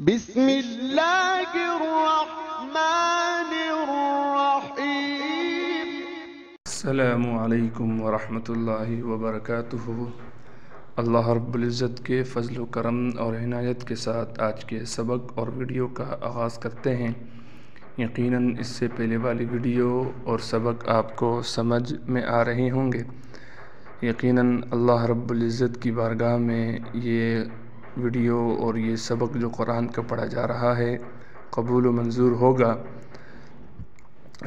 بسم اللہ الرحمن الرحیم۔ السلام علیکم ورحمۃ اللہ وبرکاتہ۔ اللہ رب العزت کے فضل و کرم اور عنایت کے ساتھ آج کے سبق اور ویڈیو کا آغاز کرتے ہیں۔ یقیناً اس سے پہلے والی ویڈیو اور سبق آپ کو سمجھ میں آ رہے ہوں گے۔ یقیناً اللہ رب العزت کی بارگاہ میں یہ ویڈیو اور یہ سبق جو قرآن کا پڑھا جا رہا ہے قبول و منظور ہوگا۔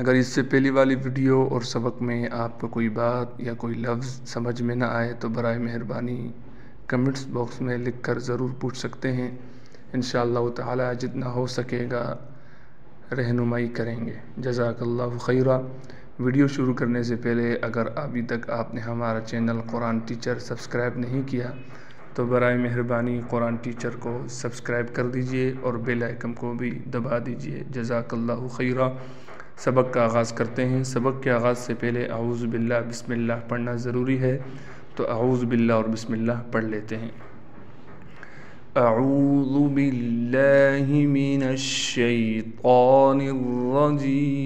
اگر اس سے پہلی والی ویڈیو اور سبق میں آپ کو کوئی بات یا کوئی لفظ سمجھ میں نہ آئے تو برائے مہربانی کمنٹس باکس میں لکھ کر ضرور پوچھ سکتے ہیں۔ انشاءاللہ تعالی جتنا ہو سکے گا رہنمائی کریں گے۔ جزاک اللہ خیرہ۔ ویڈیو شروع کرنے سے پہلے اگر ابھی تک آپ نے ہمارا چینل قرآن ٹیچر سبسکرائب نہیں کیا تو برائے مہربانی قرآن ٹیچر کو سبسکرائب کر دیجئے اور بیل آئیکن کو بھی دبا دیجئے۔ جزاک اللہ خیرہ۔ سبق کا آغاز کرتے ہیں۔ سبق کے آغاز سے پہلے اعوذ باللہ بسم اللہ پڑھنا ضروری ہے، تو اعوذ باللہ اور بسم اللہ پڑھ لیتے ہیں۔ اعوذ باللہ من الشیطان الرجیم،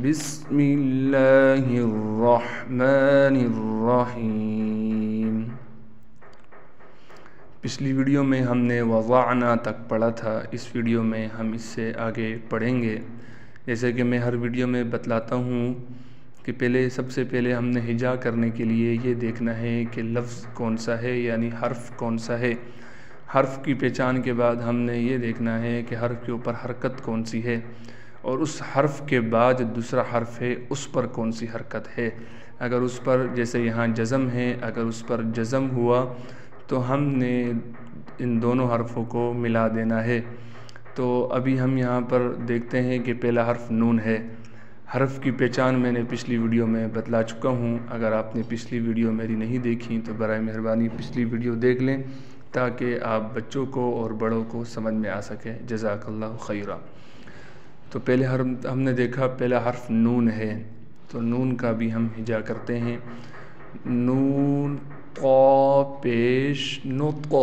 بسم اللہ الرحمن الرحیم۔ پچھلی ویڈیو میں ہم نے وضعنا تک پڑھا تھا، اس ویڈیو میں ہم اس سے آگے پڑھیں گے۔ جیسے کہ میں ہر ویڈیو میں بتلاتا ہوں کہ سب سے پہلے ہم نے ہجا کرنے کے لیے یہ دیکھنا ہے کہ لفظ کون سا ہے، یعنی حرف کون سا ہے۔ حرف کی پہچان کے بعد ہم نے یہ دیکھنا ہے کہ حرف کے اوپر حرکت کون سی ہے، اور اس حرف کے بعد دوسرا حرف ہے اس پر کون سی حرکت ہے۔ اگر اس پر جیسے یہاں جزم ہے، اگر اس پر جزم ہوا تو ہم نے ان دونوں حرفوں کو ملا دینا ہے۔ تو ابھی ہم یہاں پر دیکھتے ہیں کہ پہلا حرف نون ہے۔ حرف کی پہچان میں نے پچھلی ویڈیو میں بتلا چکا ہوں۔ اگر آپ نے پچھلی ویڈیو میری نہیں دیکھی تو برائے مہربانی پچھلی ویڈیو دیکھ لیں تاکہ آپ بچوں کو اور بڑوں کو سمجھ میں آ سکے۔ جزاک اللہ خیرہ۔ تو پہلے ہم نے دیکھا پہلا حرف نون ہے، تو نون کا بھی ہم ہجا کرتے ہیں۔ نون طا پیش نطق،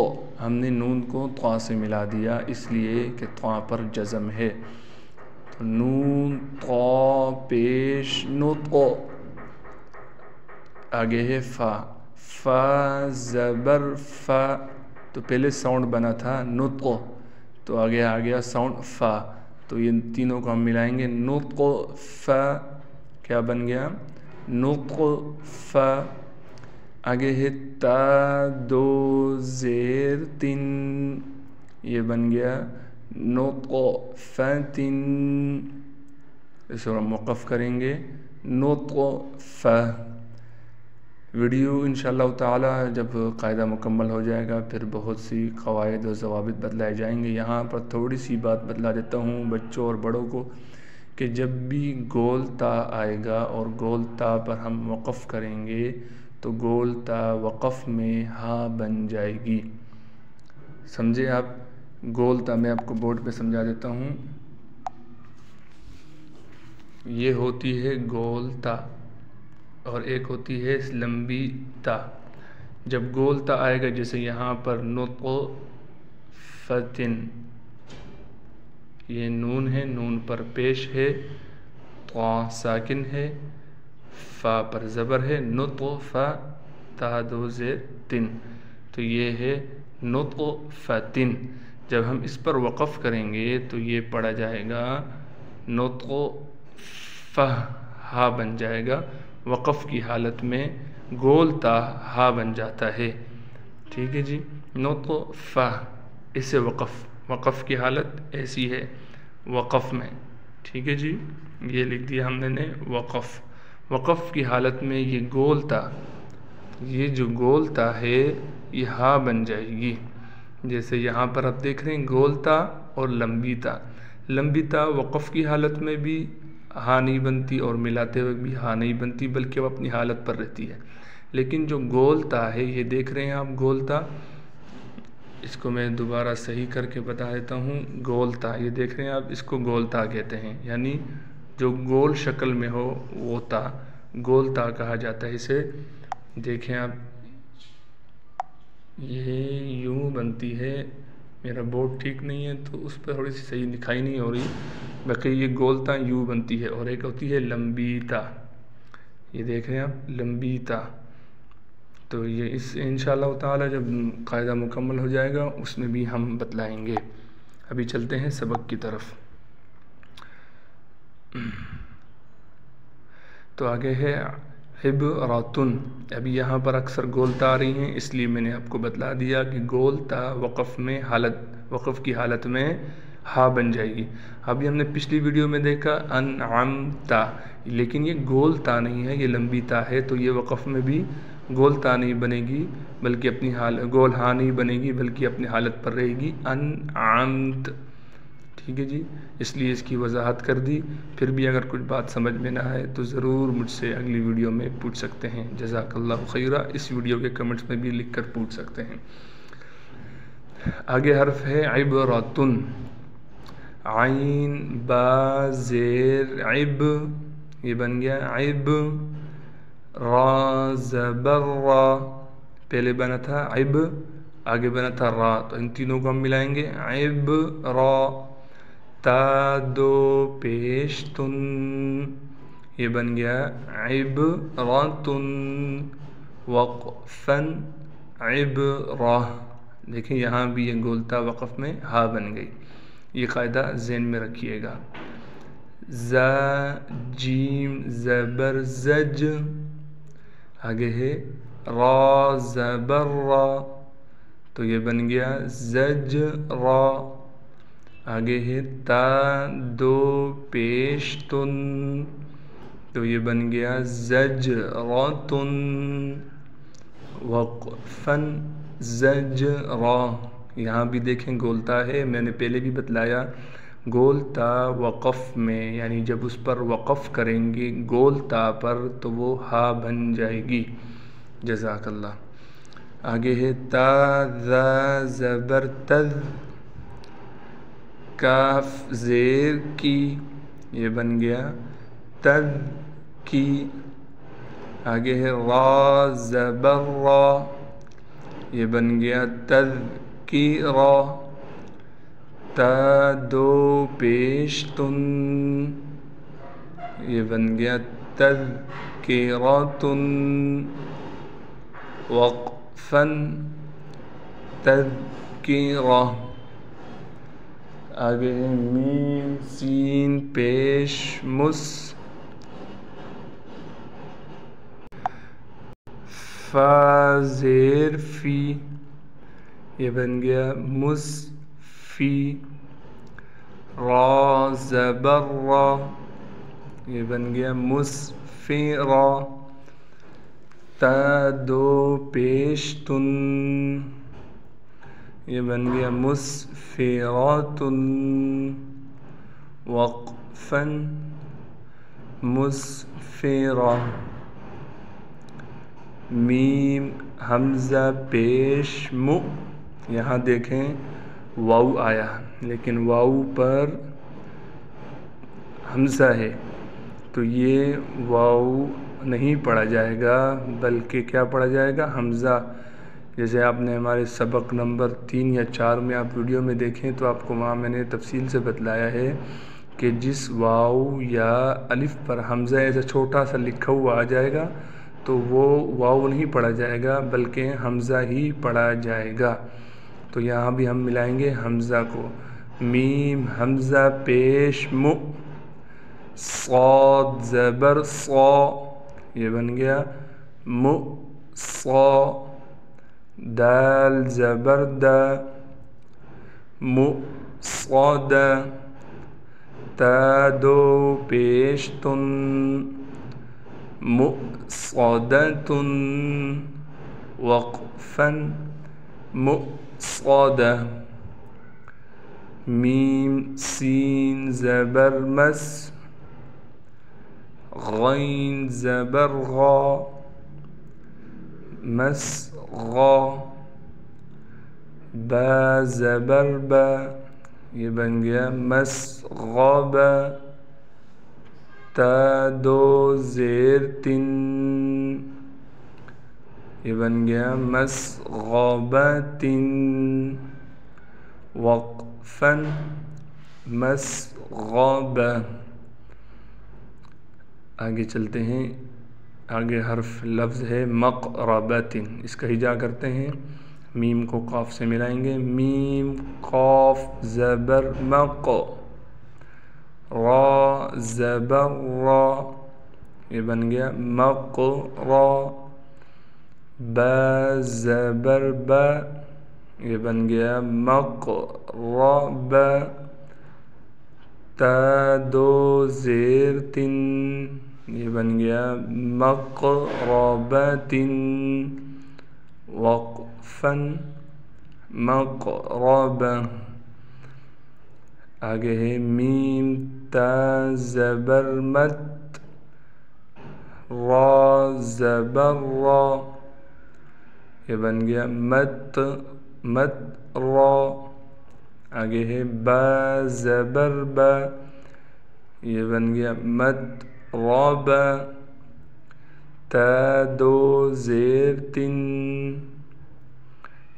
ہم نے نون کو طا سے ملا دیا اس لیے کہ طا پر جزم ہے۔ تو نون طا پیش نطق، آگے ہے فا، فا زبر فا، تو پہلے ساؤنڈ بنا تھا نطق، تو آگے آ گیا ساؤنڈ فا، تو یہ تینوں کو ہم ملائیں گے نطق فا، کیا بن گیا؟ نطق فا۔ آگے ہے تا دو زیر تن، یہ بن گیا نطق فتن، اسے ہم موقف کریں گے نطق فا۔ ویڈیو انشاءاللہ تعالی جب قاعدہ مکمل ہو جائے گا پھر بہت سی قواعد و ضوابط بتلائے جائیں گے۔ یہاں پر تھوڑی سی بات بتلا دیتا ہوں بچوں اور بڑوں کو کہ جب بھی گول تا آئے گا اور گول تا پر ہم وقف کریں گے تو گول تا وقف میں ہا بن جائے گی۔ سمجھے آپ؟ گول تا میں آپ کو بورڈ پہ سمجھا دیتا ہوں۔ یہ ہوتی ہے گول تا اور ایک ہوتی ہے لمبی تا۔ جب گول تا آئے گا جیسے یہاں پر نطق فتن، یہ نون ہے، نون پر پیش ہے، طا ساکن ہے، فا پر زبر ہے، نطق فا تا دو زیر تن، تو یہ ہے نطق فتن۔ جب ہم اس پر وقف کریں گے تو یہ پڑھا جائے گا نطق فہ، ہا بن جائے گا۔ وقف کی حالت میں گول تا ہا بن جاتا ہے، ٹھیک ہے جی۔ نطق فہ، اسے وقف کی حالت ایسی ہے وقف میں، ٹھیک ہے جی۔ یہ لکھ دیا ہم نے وقف کی حالت میں یہ گول تا، یہ جو گول تا ہے یہ ہا بن جائے گی۔ جیسے یہاں پر آپ دیکھ رہے ہیں گول تا اور لمبی تا۔ لمبی تا وقف کی حالت میں بھی ہا نہیں بنتی اور ملاتے ہوئے بھی ہا نہیں بنتی بلکہ وہ اپنی حالت پر رہتی ہے، لیکن جو گول تا ہے یہ دیکھ رہے ہیں آپ گول تا، اس کو میں دوبارہ صحیح کر کے بتا دیتا ہوں۔ گول تا یہ دیکھ رہے ہیں آپ، اس کو گول تا کہتے ہیں، یعنی جو گول شکل میں ہو وہ تا گول تا کہا جاتا ہے اسے۔ دیکھیں آپ یہ یوں بنتی ہے. میرا بورڈ ٹھیک نہیں ہے تو اس پہ تھوڑی سی صحیح دکھائی نہیں ہو رہی. باقی یہ گول تا یوں بنتی ہے. اور ایک ہوتی ہے لمبی تا. یہ دیکھ رہے ہیں آپ, لمبی تا. تو یہ اس انشاءاللہ تعالی جب قاعدہ مکمل ہو جائے گا اس میں بھی ہم بتلائیں گے. ابھی چلتے ہیں سبق کی طرف. تو آگے ہے عبراتن. ابھی یہاں پر اکثر گول تا آ رہی ہیں, اس لیے میں نے آپ کو بتلا دیا کہ گول تا وقف کی حالت میں ہا بن جائے گی. ابھی ہم نے پچھلی ویڈیو میں دیکھا انعمتا, لیکن یہ گول تا نہیں ہے, یہ لمبی تا ہے. تو یہ وقف میں بھی گول تا نہیں بنے گی, بلکہ اپنی گول ہا نہیں بنے گی, بلکہ اپنی حالت پر رہے گی انعمت. ٹھیک ہے جی, اس لیے اس کی وضاحت کر دی. پھر بھی اگر کچھ بات سمجھ میں نہ آئے تو ضرور مجھ سے اگلی ویڈیو میں پوچھ سکتے ہیں. جزاک اللہ خیرہ. اس ویڈیو کے کمنٹس میں بھی لکھ کر پوچھ سکتے ہیں. آگے حرف ہے عبراتن. عین با زیر عب, یہ بن گیا عب. را زبر را, پہلے بنا تھا عب, آگے بنا تھا را, تو ان تینوں کو ہم ملائیں گے عب را. تا دو پیش تن, یہ بن گیا عبراتن. وقفن عبرہ. دیکھیں یہاں بھی یہ گولتا وقف میں ہا بن گئی. یہ قاعدہ ذہن میں رکھیے گا. ز جیم زبر زج, آگے ہے را زبر را, تو یہ بن گیا زج را. آگے ہے تا دو پیش تن, تو یہ بن گیا زج راتن. وقفن زج را. یہاں بھی دیکھیں گولتا ہے, میں نے پہلے بھی بتلایا گولتا وقف میں, یعنی جب اس پر وقف کریں گے گولتا پر تو وہ ہا بن جائے گی. جزاک اللہ. آگے ہے تا ذا زبر تذ, کاف زیر کی, یہ بن گیا تذ کی. آگے ہے را زبر را, یہ بن گیا تذ کی را. تا دو پیش تن, یہ بن گیا تذ کی راتن. وقفن تذ کی را. آگے ہے میم سین پیش مس, فا زیر فی, یہ بن گیا مسفی. را زبر را, یہ بن گیا مسفرا. تا دو پیش تن, یہ بن گیا مسفراتن. وقفن مسفرا. میم حمزہ پیش مو, یہاں دیکھیں واو آیا لیکن واو پر حمزہ ہے, تو یہ واو نہیں پڑھا جائے گا بلکہ کیا پڑھا جائے گا, حمزہ. جیسے آپ نے ہمارے سبق نمبر 3 یا 4 میں آپ ویڈیو میں دیکھیں تو آپ کو وہاں میں نے تفصیل سے بتلایا ہے کہ جس واو یا الف پر حمزہ ایسا چھوٹا سا لکھا ہوا آ جائے گا تو وہ واو نہیں پڑھا جائے گا بلکہ حمزہ ہی پڑھا جائے گا. تو یہاں بھی ہم ملائیں گے حمزہ کو. میم حمزہ پیش مو, صاد زبر صا, یہ بن گیا مو صا. دال زبر دا, مو صاد. تا دو پیش تن, مؤصدتن. وقفا مؤصدہ. میم سین زبر مس, غین زبر غا, مسغا. با زبر با, یہ بن گیا مسغبا. تا دو زیر تن, یہ بن گیا مسغبۃ، وقفا مسغبہ۔ آگے چلتے ہیں، آگے حرف لفظ ہے مقربۃ، اس کا ہجا کرتے ہیں، میم کو قاف سے ملائیں گے، میم قاف زبر مق، را زبر را، یہ بن گیا مقرا، با زبر با، یہ بن گیا مقرب، تا دو زیر تن، یہ بن گیا مقربۃ، وقفا مقربہ۔ آگے ہے میم تا زبر مت، را زبر را، یہ بن گیا مت مت را۔ آگے ہے با زبر با، یہ بن گیا مت رابا، تا دو زیر تن،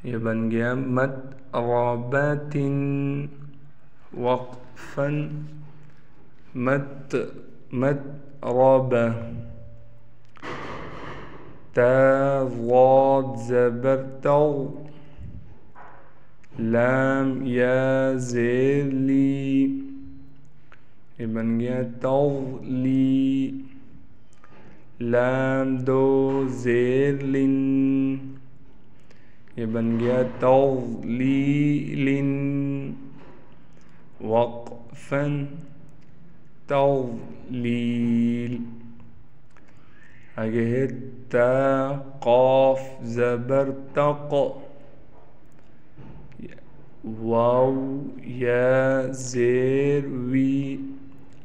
یہ بن گیا مت رابات، وقفا مت مت رابا، تا ضاد زبر تو، لام یا زیر لی، یہ بن گیا تولی، لام دو زیر لن، یہ بن گیا تولیل، وقفا تولیل۔ آگے ہے تا قاف زبر تق، واو یا زیر وی،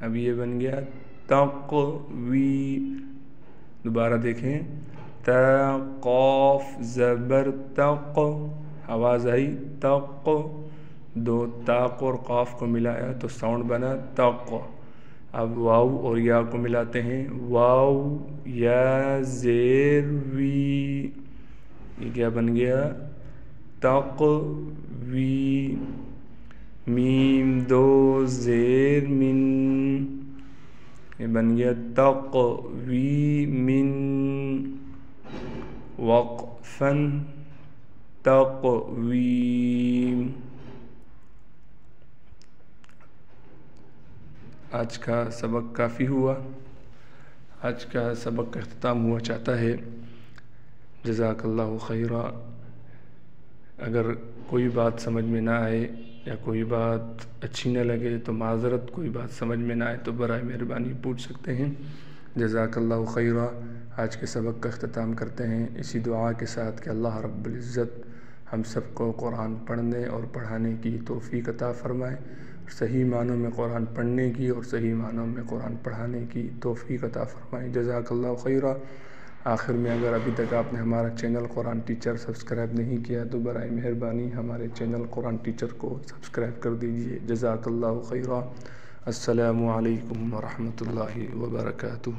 اب یہ بن گیا تقوی۔ دوبارہ دیکھیں، تا قاف زبر تق، آواز آئی تق، دو تاق اور قاف کو ملایا تو ساؤنڈ بنا تق۔ اب واو اور یا کو ملاتے ہیں، واو یا زیر وی، یہ کیا بن گیا تقوی، میم دو زیر من، یہ بن گیا تقوی من، وقفا تقویم۔ آج کا سبق کافی ہوا، آج کا سبق کا اختتام ہوا چاہتا ہے۔ جزاک اللہ خیرا۔ اگر کوئی بات سمجھ میں نہ آئے یا کوئی بات اچھی نہ لگے تو معذرت، کوئی بات سمجھ میں نہ آئے تو برائے مہربانی پوچھ سکتے ہیں۔ جزاک اللہ خیرا۔ آج کے سبق کا اختتام کرتے ہیں اسی دعا کے ساتھ کہ اللہ رب العزت ہم سب کو قرآن پڑھنے اور پڑھانے کی توفیق عطا فرمائے، صحیح معنوں میں قرآن پڑھنے کی اور صحیح معنوں میں قرآن پڑھانے کی توفیق عطا فرمائے۔ جزاک اللہ خیرا۔ آخر میں اگر ابھی تک آپ نے ہمارا چینل قرآن ٹیچر سبسکرائب نہیں کیا تو برائے مہربانی ہمارے چینل قرآن ٹیچر کو سبسکرائب کر دیجئے۔ جزاک اللہ خیرا۔ السلام علیکم ورحمۃ اللہ وبرکاتہ۔